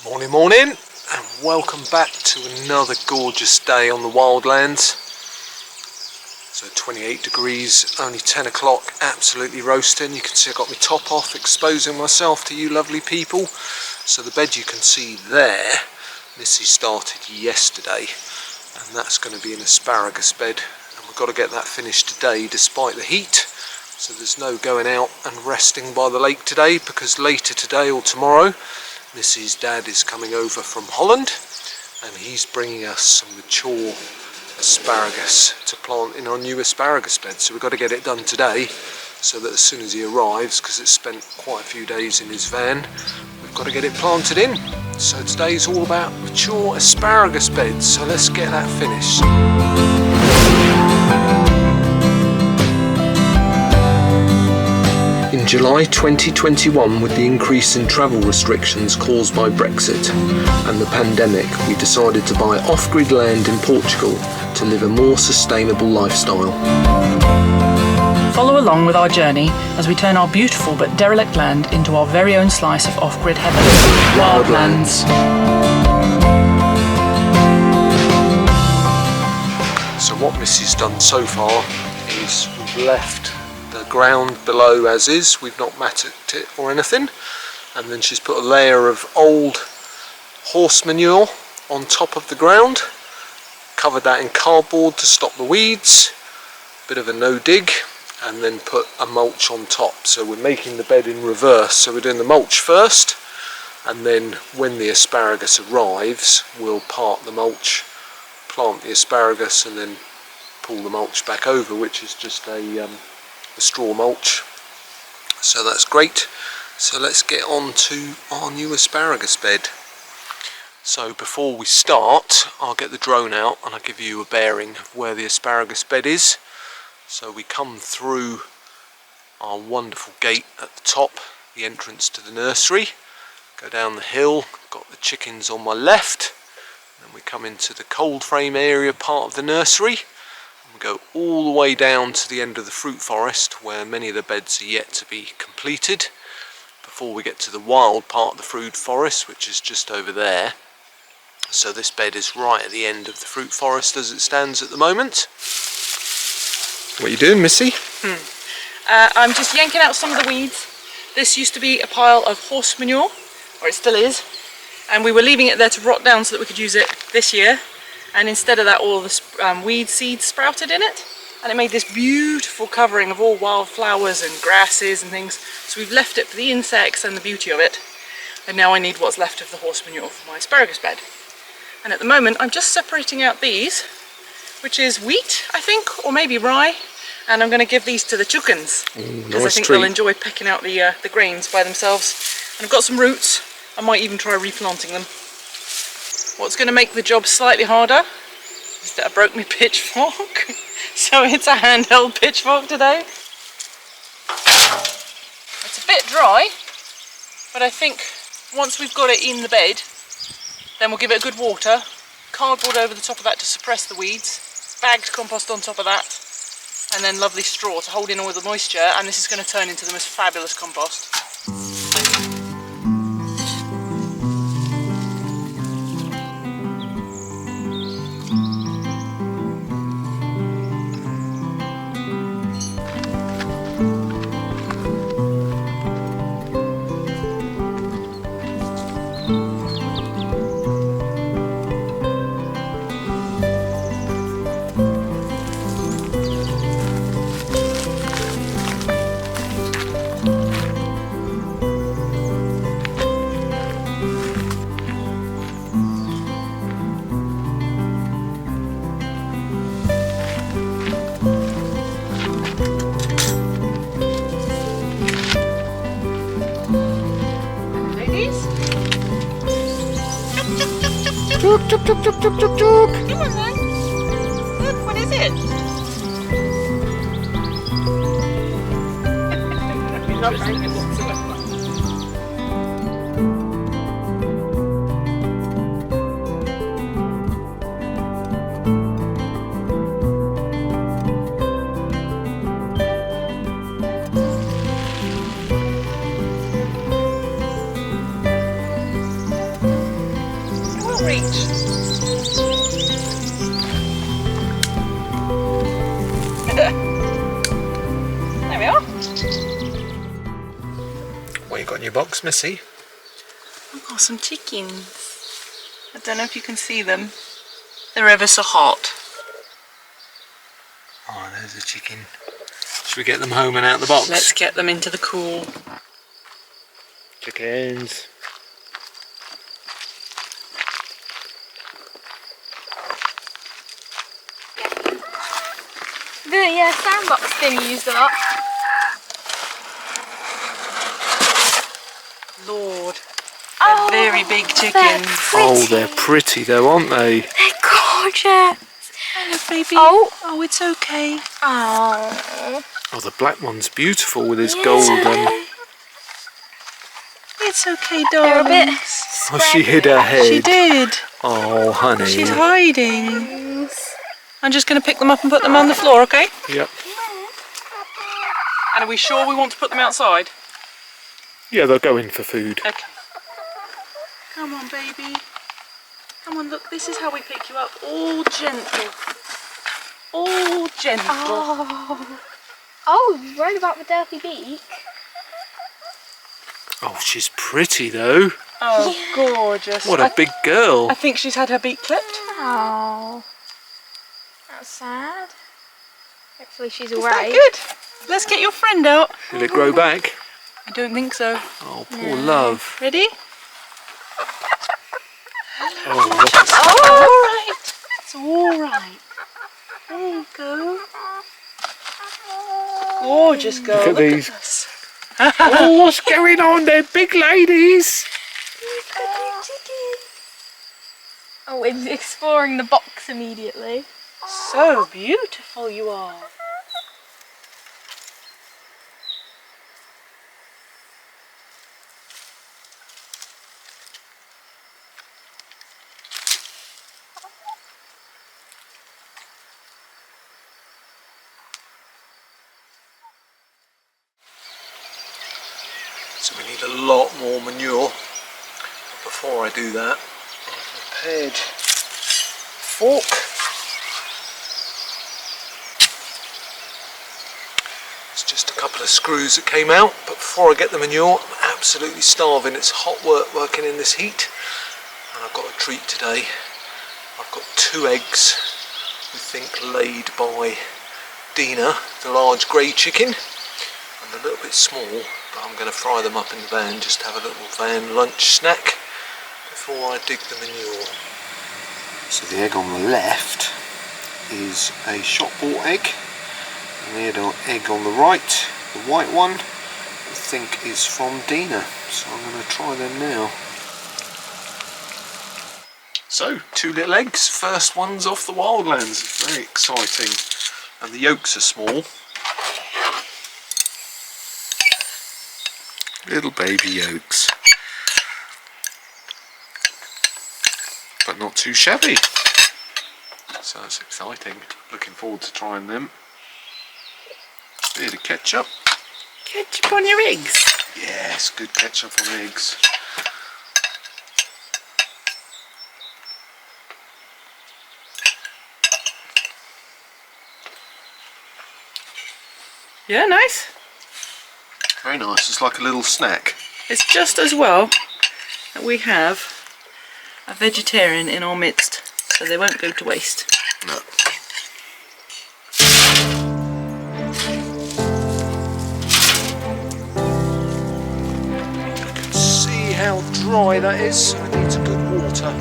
Morning and welcome back to another gorgeous day on the wildlands. So 28 degrees, only 10 o'clock, absolutely roasting. You can see I got my top off, exposing myself to you lovely people. So the bed you can see there, Missy started yesterday, and that's going to be an asparagus bed, and we've got to get that finished today despite the heat. So there's no going out and resting by the lake today, because later today or tomorrow Missy's dad is coming over from Holland and he's bringing us some mature asparagus to plant in our new asparagus bed. So we've got to get it done today so that as soon as he arrives, because it's spent quite a few days in his van, we've got to get it planted in. So today's all about mature asparagus beds, so let's get that finished. In July 2021, with the increase in travel restrictions caused by Brexit and the pandemic, we decided to buy off-grid land in Portugal to live a more sustainable lifestyle. Follow along with our journey as we turn our beautiful but derelict land into our very own slice of off-grid heaven, wildlands. So what Missy's done so far is we've left the ground below as is, we've not matted it or anything, and then she's put a layer of old horse manure on top of the ground, covered that in cardboard to stop the weeds, bit of a no dig, and then put a mulch on top. So we're making the bed in reverse, so we're doing the mulch first, and then when the asparagus arrives we'll part the mulch, plant the asparagus, and then pull the mulch back over, which is just a straw mulch. So that's great. So let's get on to our new asparagus bed. So before we start, I'll get the drone out and I'll give you a bearing of where the asparagus bed is. So we come through our wonderful gate at the top, the entrance to the nursery, go down the hill, got the chickens on my left, then we come into the cold frame area part of the nursery. We go all the way down to the end of the fruit forest, where many of the beds are yet to be completed, before we get to the wild part of the fruit forest, which is just over there. So this bed is right at the end of the fruit forest as it stands at the moment. What are you doing, Missy? I'm just yanking out some of the weeds. This used to be a pile of horse manure, or it still is, and we were leaving it there to rot down so that we could use it this year. And instead of that, all the weed seeds sprouted in it, and it made this beautiful covering of all wildflowers and grasses and things. So we've left it for the insects and the beauty of it, and now I need what's left of the horse manure for my asparagus bed. And at the moment I'm just separating out these, which is wheat, I think, or maybe rye, and I'm going to give these to the chickens, because I think they'll enjoy pecking out the grains by themselves. And I've got some roots, I might even try replanting them. What's going to make the job slightly harder is that I broke my pitchfork, so it's a handheld pitchfork today. It's a bit dry, but I think once we've got it in the bed, then we'll give it a good water, cardboard over the top of that to suppress the weeds, bagged compost on top of that, and then lovely straw to hold in all the moisture, and this is going to turn into the most fabulous compost. Tuk, tuk, tuk, tuk, tuk, tuk, tuk. Come on then. Look, what is it? Not very good whatsoever. reach. There we are. What you got in your box, Missy? I've got some chickens. I don't know if you can see them. They're ever so hot. Oh, there's a chicken. Should we get them home and out the box? Let's get them into the cool. Chickens. The sandbox thing you used a lot. Lord. Oh, They're very big chickens. Oh, they're pretty though, aren't they? They're gorgeous. Hello, baby. Oh. Oh, it's okay. Oh. Oh, the black one's beautiful with his golden. It's okay, They're a darling. bit. Oh, she hid her head. She did. Oh, honey. She's hiding. I'm just going to pick them up and put them on the floor, okay? Yep. And are we sure we want to put them outside? Yeah, they'll go in for food. Okay. Come on, baby. Come on, look, this is how we pick you up. All gentle. All gentle. Oh, you're right about the Delphi beak. Oh, she's pretty though. Oh, gorgeous. What a big girl. I think she's had her beak clipped. Oh. That's sad. Hopefully she's Is that alright. good? Let's get your friend out. Will it grow back? I don't think so. Oh, poor love. Ready? Oh, look. It's all right. There you go. Gorgeous girl. Look at these. us. Oh, what's going on? They're big ladies. Oh, we're exploring the box immediately. So beautiful you are. So we need a lot more manure. But before I do that, I've prepared a fork. It's just a couple of screws that came out, but before I get the manure, I'm absolutely starving. It's hot work working in this heat, and I've got a treat today. I've got 2 eggs, we think laid by Dina, the large grey chicken, and a little bit small, but I'm going to fry them up in the van just to have a little van lunch snack before I dig the manure. So the egg on the left is a shop bought egg, and the egg on the right, the white one, I think is from Dina, so I'm going to try them now. So, 2 little eggs, first ones off the wildlands, very exciting, and the yolks are small. Little baby yolks, but not too shabby, so that's exciting. Looking forward to trying them. Bit of ketchup. Ketchup on your eggs. Yes, good ketchup on eggs. Yeah, nice. Very nice, it's like a little snack. It's just as well that we have a vegetarian in our midst, so they won't go to waste. No. You can see how dry that is, so it needs a good water.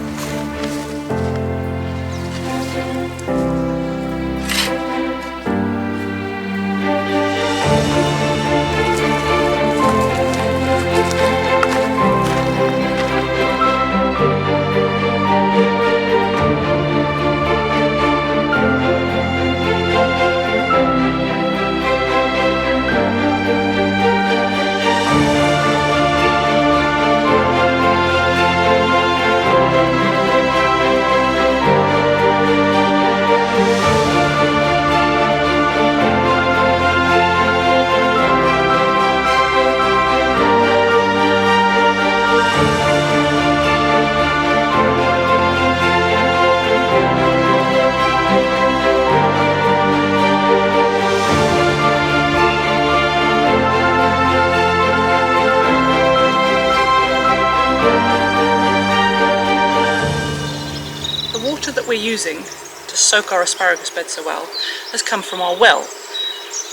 we're using to soak our asparagus bed so well has come from our well.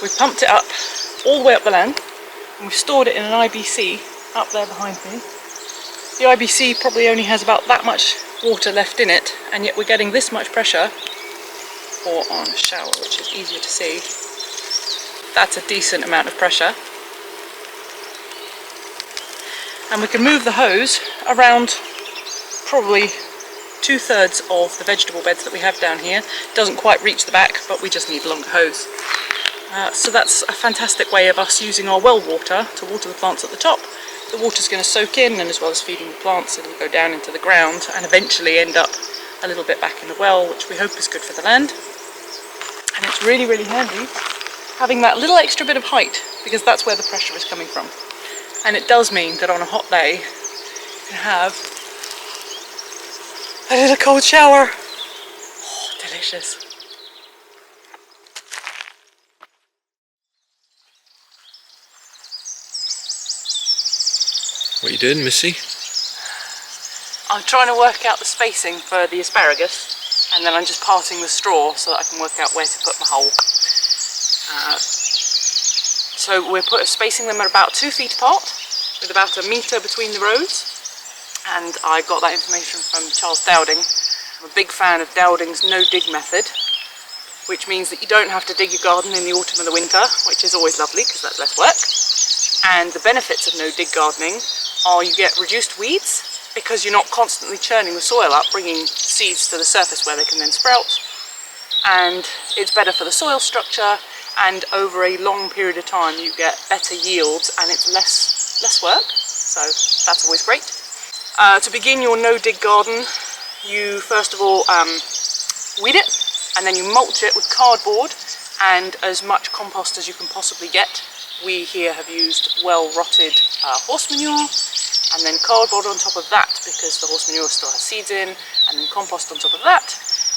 We've pumped it up all the way up the land, and we've stored it in an IBC up there behind me. The IBC probably only has about that much water left in it, and yet we're getting this much pressure, or on a shower, which is easier to see. That's a decent amount of pressure. And we can move the hose around probably 2/3 of the vegetable beds that we have down here. Doesn't quite reach the back, but we just need a longer hose. So that's a fantastic way of us using our well water to water the plants at the top. The water's going to soak in, and as well as feeding the plants, it'll go down into the ground and eventually end up a little bit back in the well, which we hope is good for the land. And it's really, really handy having that little extra bit of height, because that's where the pressure is coming from. And it does mean that on a hot day you can have a little cold shower. Oh, delicious. What are you doing, Missy? I'm trying to work out the spacing for the asparagus, and then I'm just parting the straw so that I can work out where to put my hole. So we're spacing them at about 2 feet apart, with about 1 metre between the rows. And I got that information from Charles Dowding. I'm a big fan of Dowding's no-dig method, which means that you don't have to dig your garden in the autumn and the winter, which is always lovely because that's less work. And the benefits of no-dig gardening are you get reduced weeds because you're not constantly churning the soil up, bringing seeds to the surface where they can then sprout. And it's better for the soil structure, and over a long period of time you get better yields, and it's less work, so that's always great. To begin your no-dig garden, you first of all weed it, and then you mulch it with cardboard and as much compost as you can possibly get. We here have used well-rotted horse manure, and then cardboard on top of that because the horse manure still has seeds in, and then compost on top of that.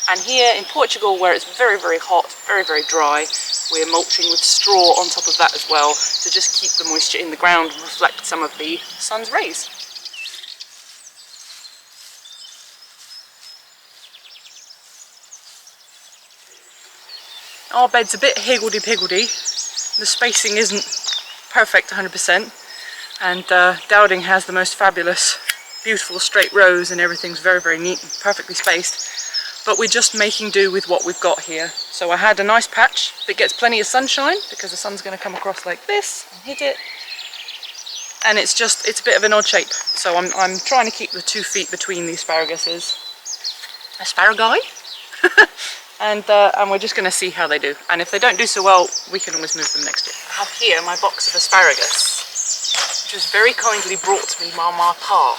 And here in Portugal, where it's very, very hot, very, very dry, we're mulching with straw on top of that as well to just keep the moisture in the ground and reflect some of the sun's rays. Our bed's a bit higgledy-piggledy. The spacing isn't perfect 100%, and Dowding has the most fabulous, beautiful straight rows, and everything's very, very neat and perfectly spaced. But we're just making do with what we've got here. So I had a nice patch that gets plenty of sunshine, because the sun's going to come across like this and hit it. And it's a bit of an odd shape. So I'm trying to keep the 2 feet between the asparaguses. Asparagi? And we're just going to see how they do. And if they don't do so well, we can always move them next year. I have here my box of asparagus, which was very kindly brought to me by my pa,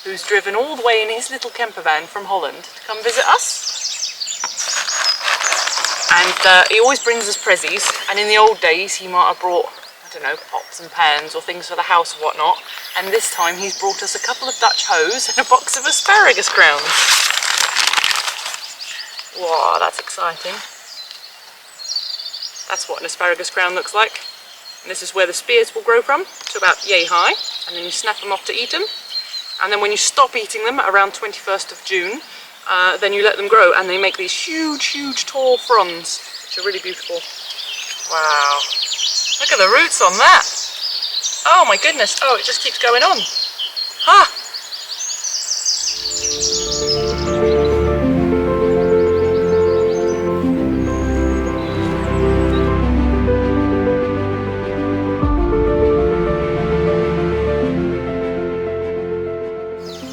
who's driven all the way in his little campervan from Holland to come visit us. And he always brings us prezzies, and in the old days he might have brought, I don't know, pots and pans or things for the house or whatnot, and this time he's brought us a couple of Dutch hoes and a box of asparagus crowns. Wow, that's exciting. That's what an asparagus crown looks like. And this is where the spears will grow from, to about yay high, and then you snap them off to eat them. And then when you stop eating them around 21st of June, then you let them grow, and they make these huge, huge tall fronds, which are really beautiful. Wow. Look at the roots on that. Oh my goodness. Oh, it just keeps going on. Ha!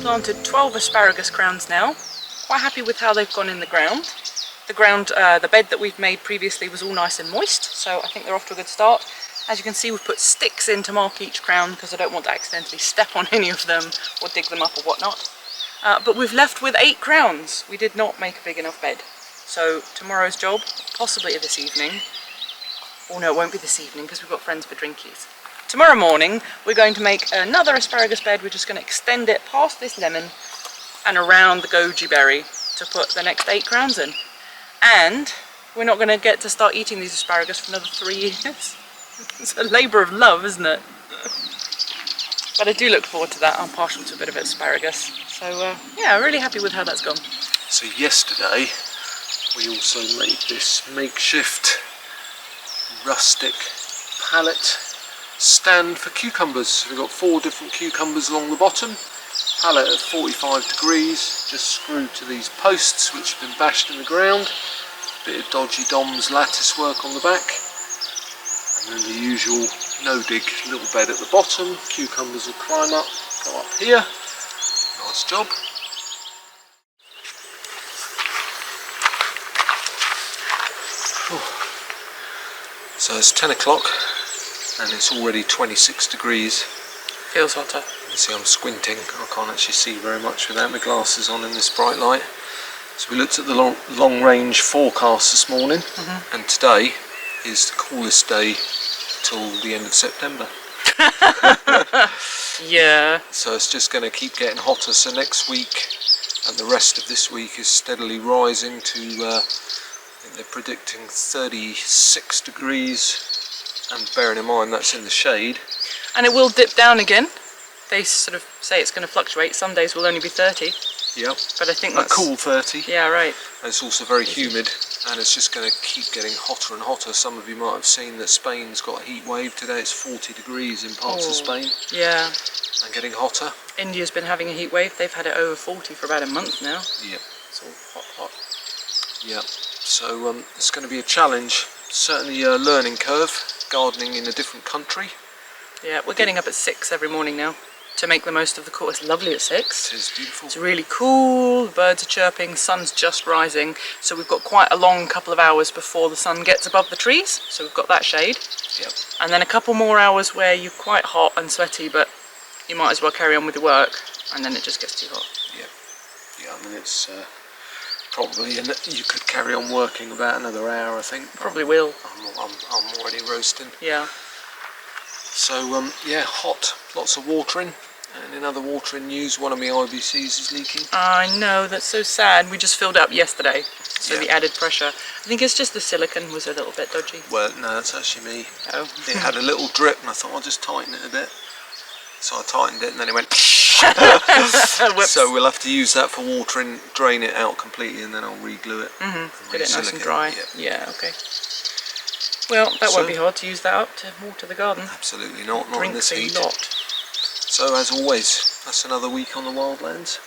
Planted 12 asparagus crowns now. Quite happy with how they've gone in the ground. The bed that we've made previously was all nice and moist, so I think they're off to a good start. As you can see, we've put sticks in to mark each crown because I don't want to accidentally step on any of them or dig them up or whatnot. But we've left with 8 crowns. We did not make a big enough bed. So tomorrow's job, possibly this evening, oh no, it won't be this evening because we've got friends for drinkies. Tomorrow morning we're going to make another asparagus bed. We're just going to extend it past this lemon and around the goji berry to put the next 8 crowns in. And we're not going to get to start eating these asparagus for another 3 years. It's a labour of love, isn't it? But I do look forward to that. I'm partial to a bit of asparagus. So yeah, really happy with how that's gone. So yesterday we also made this makeshift rustic pallet stand for cucumbers. So we've got 4 different cucumbers along the bottom, pallet at 45 degrees, just screwed to these posts which have been bashed in the ground, bit of dodgy Dom's lattice work on the back, and then the usual no-dig little bed at the bottom. Cucumbers will climb up, go up here. Nice job. So it's 10 o'clock and it's already 26 degrees. Feels hotter. You see I'm squinting, I can't actually see very much without my glasses on in this bright light. So we looked at the long range forecast this morning, and today is the coolest day till the end of September. Yeah. So it's just going to keep getting hotter. So next week and the rest of this week is steadily rising to, I think they're predicting 36 degrees, and bearing in mind that's in the shade. And it will dip down again. They sort of say it's going to fluctuate. Some days will only be 30. Yep. But I think A that's... cool 30. Yeah, right. And it's also very humid, and it's just going to keep getting hotter and hotter. Some of you might have seen that Spain's got a heat wave today. It's 40 degrees in parts of Spain. Yeah. And getting hotter. India's been having a heat wave. They've had it over 40 for about a month now. Yep. It's all hot. Yep. So it's going to be a challenge. Certainly a learning curve, gardening in a different country. Yeah, we're getting up at 6 every morning now to make the most of the cool. It's lovely at 6. It is beautiful. It's really cool, the birds are chirping, sun's just rising, so we've got quite a long couple of hours before the sun gets above the trees, so we've got that shade. Yep. And then a couple more hours where you're quite hot and sweaty, but you might as well carry on with your work, and then it just gets too hot. Yep. Yeah, I mean it's probably, you could carry on working about another hour, I think. Probably will. I'm already roasting. Yeah. So yeah, hot, lots of watering, and in other watering news, one of my IBCs is leaking. I know, that's so sad. We just filled up yesterday, so Yeah. the added pressure. I think it's just the silicone was a little bit dodgy. Well, no, it's actually me. Oh. It had a little drip, and I thought I'll just tighten it a bit. So I tightened it, and then it went. So we'll have to use that for watering, drain it out completely, and then I'll re-glue it. Get it nice and dry. Yeah. Yeah, okay. Well, that won't be hard to use that up to water the garden. Absolutely not in Drinks this a heat. lot. So as always, that's another week on the wildlands.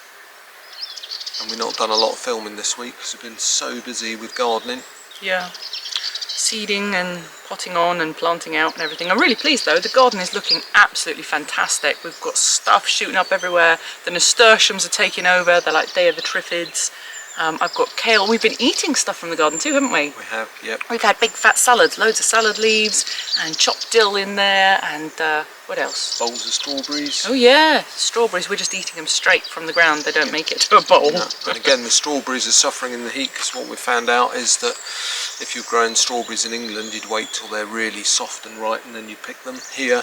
And we've not done a lot of filming this week because we've been so busy with gardening. Yeah. Seeding and potting on and planting out and everything. I'm really pleased though, the garden is looking absolutely fantastic. We've got stuff shooting up everywhere. The nasturtiums are taking over, they're like they are the triffids. I've got kale. We've been eating stuff from the garden too, haven't we? We have, yep. We've had big fat salads, loads of salad leaves and chopped dill in there, and what else? Bowls of strawberries. Oh yeah, strawberries. We're just eating them straight from the ground. They don't make it to a bowl. No. And again, the strawberries are suffering in the heat because what we found out is that if you're growing strawberries in England, you'd wait till they're really soft and ripe and then you pick them. Here,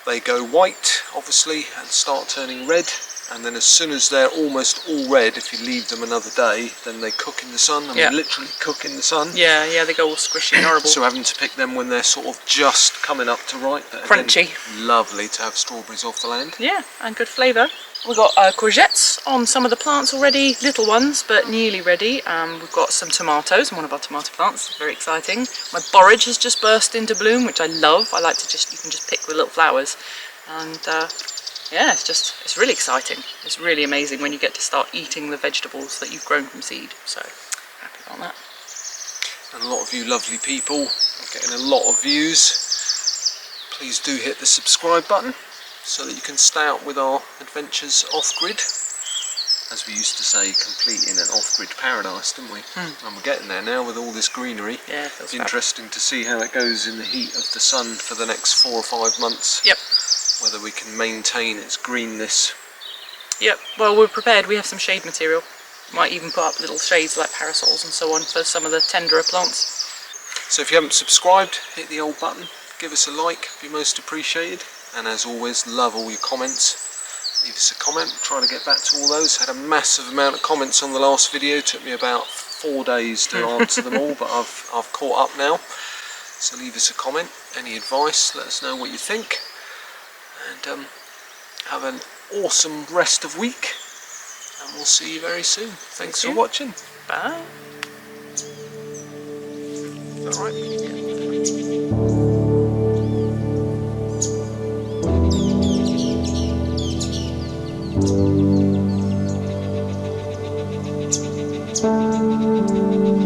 they go white, obviously, and start turning red. And then as soon as they're almost all red, if you leave them another day, then they cook in the sun. I mean, literally cook in the sun. Yeah, they go all squishy and horrible. So having to pick them when they're sort of just coming up to ripe. Crunchy. Again, lovely to have strawberries off the land. Yeah, and good flavour. We've got courgettes on some of the plants already, little ones, but nearly ready. We've got some tomatoes on one of our tomato plants, very exciting. My borage has just burst into bloom, which I love. I like to you can just pick the little flowers. And yeah, it's really exciting. It's really amazing when you get to start eating the vegetables that you've grown from seed. So, happy about that. And a lot of you lovely people are getting a lot of views. Please do hit the subscribe button so that you can stay up with our adventures off-grid. As we used to say, completing an off-grid paradise, didn't we? And we're getting there now with all this greenery. Yeah, it feels It's interesting to see how it goes in the heat of the sun for the next 4 or 5 months. Yep. Whether we can maintain its greenness. Yep, well we're prepared. We have some shade material. Might even put up little shades like parasols and so on for some of the tenderer plants. So if you haven't subscribed, hit the old button, give us a like, be most appreciated. And as always, love all your comments. Leave us a comment, try to get back to all those. Had a massive amount of comments on the last video, took me about 4 days to answer them all, but I've caught up now. So leave us a comment, any advice, let us know what you think. And have an awesome rest of week, and we'll see you very soon. Thanks for soon. watching. Bye. Is that right? Yeah.